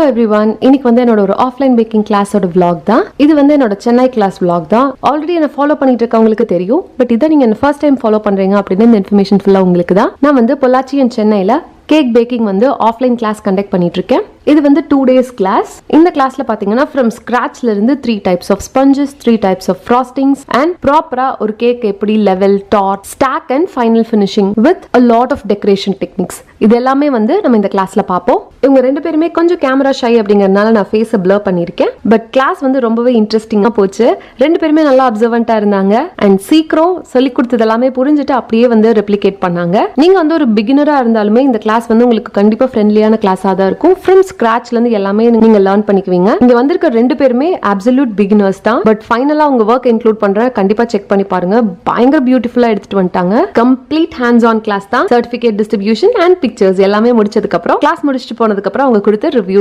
Hello everyone, இன்னைக்கு வந்து என்னோட ஒரு ஆஃப்லைன் பேக்கிங் கிளாஸோட vlog தான். இது வந்து என்னோட சென்னை கிளாஸ் vlog தான். ஆல்ரெடி என்ன ஃபாலோ பண்ணிட்டு இருக்கவங்களுக்கு தெரியும். பட் இதை நீங்க ஃபர்ஸ்ட் டைம் ஃபாலோ பண்றீங்க அப்படின்னு இந்த இன்ஃபர்மேஷன் ஃபுல்லா உங்களுக்கு தான். நான் வந்து பொள்ளாச்சி அண்ட் சென்னையில கேக் பேக்கிங் வந்து ஆஃப்லைன் கிளாஸ் கண்டக்ட் பண்ணிட்டு இருக்கேன். இது வந்து 2 days கிளாஸ். இந்த கிளாஸ்ல பாத்தீங்கன்னா ஃப்ரம் ஸ்கிராச்ல இருந்து 3 types of sponges, 3 types of frostings and ப்ராப்பரா ஒரு கேக் எப்படி level, dot, stack and final finishing with a lot of decoration techniques. இது எல்லாமே வந்து நம்ம இந்த கிளாஸ்ல பார்ப்போம். இவங்க 2 பேருமே கொஞ்சம் கேமரா ஷை அப்படிங்கறதுனால நான் ஃபேஸை blur பண்ணிருக்கேன். பட் கிளாஸ் வந்து ரொம்பவே இன்ட்ரெஸ்டிங்கா போச்சு. 2 பேருமே நல்லா அப்சர்வன்ட்டா இருந்தாங்க அண்ட் சீக்கிரம் சொல்லி கொடுத்தது எல்லாமே புரிஞ்சுட்டு அப்படியே வந்து ரெப்ளிகேட் பண்ணாங்க. நீங்க வந்து ஒரு பிகினரா இருந்தாலுமே இந்த கிளாஸ் வந்து உங்களுக்கு கண்டிப்பா ஃப்ரெண்ட்லியான கிளாஸா தான் இருக்கும். ஃப்ரம் ஸ்கிராச்ல இருந்து எல்லாமே நீங்க லேர்ன் பண்ணிக்குவீங்க. இங்க வந்திருக்க 2 பேருமே அப்சல்யூட் பிகினர்ஸ் தான். பட் ஃபைனலா உங்க ஒர்க் இன்க்ளூட் பண்றேன், கண்டிப்பா செக் பண்ணி பாருங்க. பயங்கர பியூட்டிஃபுல்லா எடுத்துட்டு வந்துட்டாங்க. கம்ப்ளீட் ஹேண்ட்ஸ் ஆன் கிளாஸ் தான். சர்டிபிகேட் டிஸ்ட்ரிபியூஷன் அண்ட் பிக்சர்ஸ் எல்லாமே முடிச்சதுக்கு அப்புறம் கிளாஸ் முடிச்சுட்டு போனதுக்கு அப்புறம் அவங்க கொடுத்த ரிவ்யூ